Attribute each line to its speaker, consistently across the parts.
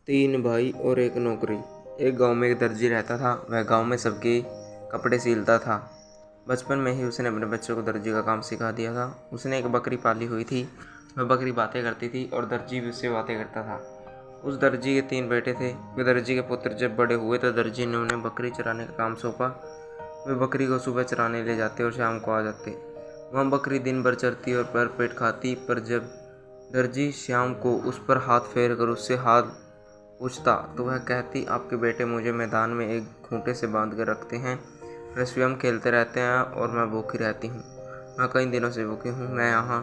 Speaker 1: तीन भाई और एक नौकरी। एक गांव में एक दर्जी रहता था। वह गांव में सबके कपड़े सिलता था। बचपन में ही उसने अपने बच्चों को दर्जी का काम सिखा दिया था। उसने एक बकरी पाली हुई थी। वह बकरी बातें करती थी और दर्जी भी उससे बातें करता था। उस दर्जी के 3 बेटे थे। वे दर्जी के पुत्र जब बड़े हुए तो दर्जी ने उन्हें बकरी चराने का काम सौंपा। वे बकरी को सुबह चराने ले जाते और शाम को आ जाते। वहाँ बकरी दिन भर चरती और भर पेट खाती, पर जब दर्जी शाम को उस पर हाथ फेर कर उससे हाथ पूछता तो वह कहती, आपके बेटे मुझे मैदान में एक खूंटे से बांध कर रखते हैं। वे स्वयं खेलते रहते हैं और मैं भूखी रहती हूँ। मैं कई दिनों से भूखी हूँ, मैं यहाँ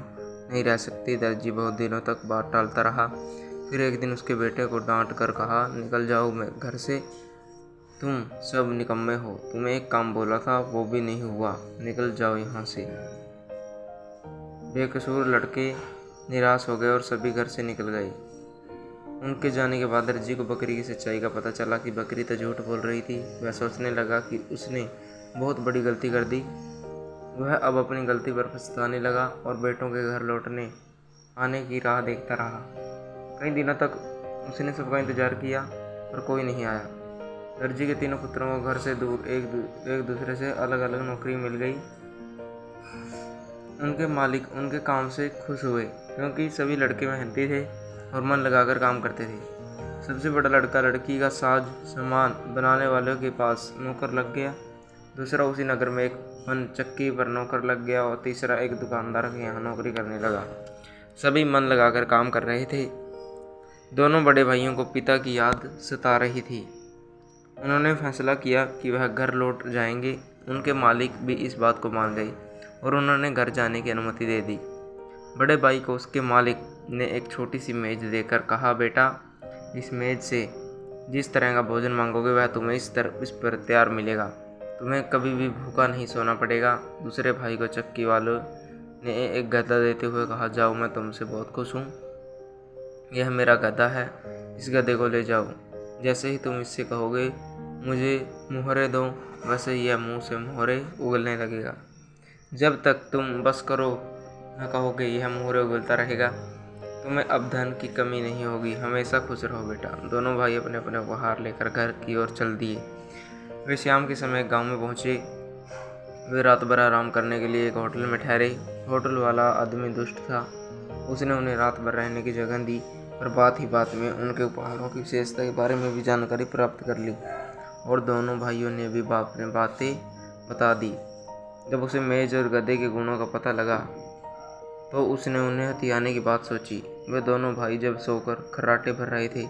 Speaker 1: नहीं रह सकती। दर्जी बहुत दिनों तक बात टालता रहा। फिर एक दिन उसके बेटे को डांट कर कहा, निकल जाओ मैं घर से, तुम सब निकम्मे हो। तुम्हें एक काम बोला था वो भी नहीं हुआ, निकल जाओ यहाँ से। बेकसूर लड़के निराश हो गए और सभी घर से निकल गए। उनके जाने के बाद दर्जी को बकरी की सच्चाई का पता चला कि बकरी तो झूठ बोल रही थी। वह सोचने लगा कि उसने बहुत बड़ी गलती कर दी। वह अब अपनी गलती पर पछताने लगा और बेटों के घर लौटने आने की राह देखता रहा। कई दिनों तक उसने सबका इंतजार किया पर कोई नहीं आया। दर्जी के तीनों पुत्रों को घर से दूर एक दूसरे से अलग अलग नौकरी मिल गई। उनके मालिक उनके काम से खुश हुए क्योंकि सभी लड़के मेहनती थे और मन लगाकर काम करते थे। सबसे बड़ा लड़का लड़की का साज सामान बनाने वालों के पास नौकर लग गया। दूसरा उसी नगर में एक पन चक्की पर नौकर लग गया और तीसरा एक दुकानदार के यहाँ नौकरी करने लगा। सभी मन लगाकर काम कर रहे थे। दोनों बड़े भाइयों को पिता की याद सता रही थी। उन्होंने फैसला किया कि वह घर लौट जाएंगे। उनके मालिक भी इस बात को मान गए और उन्होंने घर जाने की अनुमति दे दी। बड़े भाई को उसके मालिक ने एक छोटी सी मेज देकर कहा, बेटा, इस मेज से जिस तरह का भोजन मांगोगे वह तुम्हें इस पर तैयार मिलेगा। तुम्हें कभी भी भूखा नहीं सोना पड़ेगा। दूसरे भाई को चक्की वालों ने एक गधा देते हुए कहा, जाओ, मैं तुमसे बहुत खुश हूँ। यह मेरा गधा है, इस गधे को ले जाओ। जैसे ही तुम इससे कहोगे मुझे मुहरे दो, वैसे ही यह मुँह से मुहरे उगलने लगेगा। जब तक तुम बस करो न कहोगे यह मुहरे उगलता रहेगा। तुम्हें अब धन की कमी नहीं होगी। हमेशा खुश रहो बेटा। दोनों भाई अपने अपने उपहार लेकर घर की ओर चल दिए। वे शाम के समय गांव में पहुंचे। वे रात भर आराम करने के लिए एक होटल में ठहरे। होटल वाला आदमी दुष्ट था। उसने उन्हें रात भर रहने की जगह दी, पर बात ही बात में उनके उपहारों की विशेषता के बारे में भी जानकारी प्राप्त कर ली और दोनों भाइयों ने भी अपनी बातें बता दी। जब उसे मेज और गधे के गुणों का पता लगा तो उसने उन्हें हथियाने की बात सोची। वे दोनों भाई जब सोकर खर्राटे भर रहे थे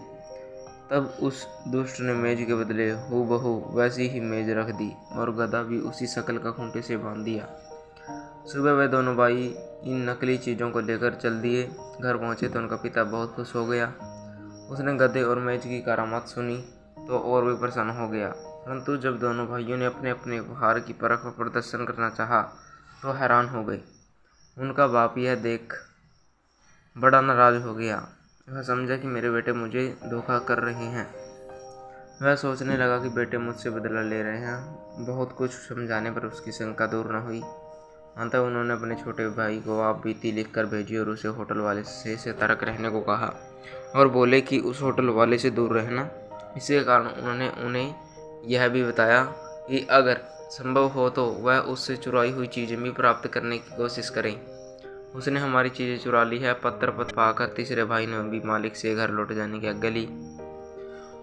Speaker 1: तब उस दुष्ट ने मेज के बदले हूबहू वैसी ही मेज रख दी और गधा भी उसी शकल का खूंटे से बांध दिया। सुबह वे दोनों भाई इन नकली चीज़ों को लेकर चल दिए। घर पहुंचे तो उनका पिता बहुत खुश हो गया। उसने गधे और मेज की करामात सुनी तो और भी प्रसन्न हो गया। परंतु जब दोनों भाइयों ने अपने अपने उपहार की परख और प्रदर्शन करना चाहा तो हैरान हो गए। उनका बाप यह देख बड़ा नाराज हो गया। वह समझा कि मेरे बेटे मुझे धोखा कर रहे हैं। वह सोचने लगा कि बेटे मुझसे बदला ले रहे हैं। बहुत कुछ समझाने पर उसकी शंका दूर न हुई। अंततः उन्होंने अपने छोटे भाई को आप बीती लिख कर भेजी और उसे होटल वाले से सतर्क रहने को कहा और बोले कि उस होटल वाले से दूर रहना। इसी के कारण उन्होंने उन्हें यह भी बताया कि अगर संभव हो तो वह उससे चुराई हुई चीज़ें भी प्राप्त करने की कोशिश करें। उसने हमारी चीज़ें चुरा ली है। पत्थर पत पाकर तीसरे भाई ने भी मालिक से घर लौट जाने की आज्ञा ली।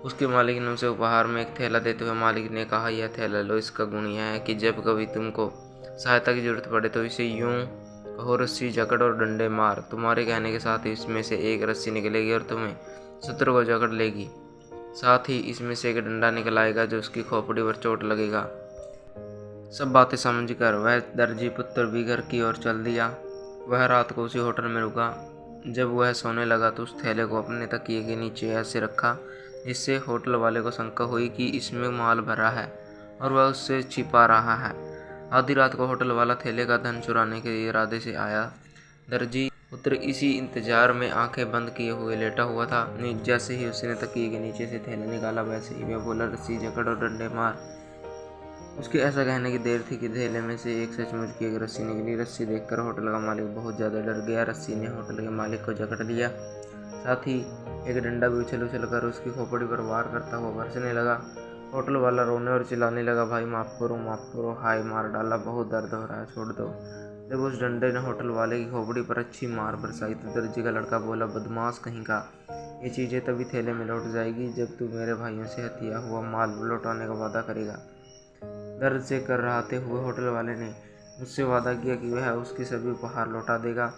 Speaker 1: उसके मालिक ने उसे उपहार में एक थैला देते हुए मालिक ने कहा, यह थैला लो। इसका गुण यह है कि जब कभी तुमको सहायता की जरूरत पड़े तो इसे यूं कहो, रस्सी जकड़ और डंडे मार। तुम्हारे कहने के साथ ही इसमें से एक रस्सी निकलेगी और तुम्हें शत्रु को जकड़ लेगी। साथ ही इसमें से एक डंडा निकल आएगा जो उसकी खोपड़ी पर चोट लगेगा। सब बातें समझकर वह दर्जी पुत्र भी घर की ओर चल दिया। वह रात को उसी होटल में रुका। जब वह सोने लगा तो उस थैले को अपने तकिए के नीचे ऐसे रखा जिससे होटल वाले को शंका हुई कि इसमें माल भरा है और वह उससे छिपा रहा है। आधी रात को होटल वाला थैले का धन चुराने के इरादे से आया। दर्जी पुत्र इसी इंतजार में आंखें बंद किए हुए लेटा हुआ था। जैसे ही उसने तकिए के नीचे से थैला निकाला वैसे ही वह बोला, रस्सी जकड़ और डंडे मार। उसके ऐसा कहने की देर थी कि थैले में से एक सचमुच की एक रस्सी निकली। रस्सी देखकर होटल का मालिक बहुत ज़्यादा डर गया। रस्सी ने होटल के मालिक को जकड़ लिया। साथ ही एक डंडा भी उछल उछल कर उसकी खोपड़ी पर वार करता हुआ बरसने लगा। होटल वाला रोने और चिल्लाने लगा, भाई माफ़ करो, हाय मार डाला, बहुत दर्द हो रहा है, छोड़ दो। जब उस डंडे ने होटल वाले की खोपड़ी पर अच्छी मार बरसाई तो दर्जी का लड़का बोला, बदमाश कहीं का, ये चीज़ें तभी थैले में लौट जाएगी जब तू मेरे भाइयों से हथिया हुआ माल लौटाने का वादा करेगा। दर्द से कर्राते हुए होटल वाले ने मुझसे वादा किया कि वह उसके सभी उपहार लौटा देगा।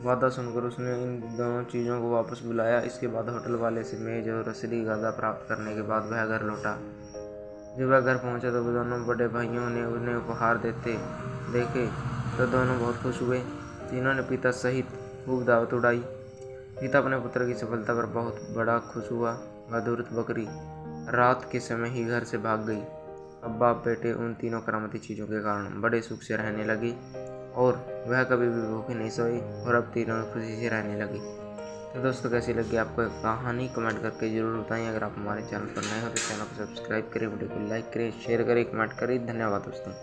Speaker 1: वादा सुनकर उसने इन दोनों चीज़ों को वापस बुलाया। इसके बाद होटल वाले से मेज और असली गादा प्राप्त करने के बाद वह घर लौटा। जब वह घर पहुंचा तो दोनों बड़े भाइयों ने उन्हें उपहार देते देखे तो दोनों बहुत खुश हुए। तीनों ने पिता सहित खूब दावत उड़ाई। पिता अपने पुत्र की सफलता पर बहुत बड़ा खुश हुआ। वह दूरत बकरी रात के समय ही घर से भाग गई। अब बाप बेटे उन तीनों करामती चीज़ों के कारण बड़े सुख से रहने लगे और वह कभी भी भूखे नहीं सोए और अब तीनों खुशी से रहने लगे। तो दोस्तों, कैसी लगी आपको कहानी कमेंट करके ज़रूर बताएं। अगर आप हमारे चैनल पर नए हो तो चैनल को सब्सक्राइब करें, वीडियो को लाइक करें, शेयर करें, कमेंट करें। धन्यवाद दोस्तों।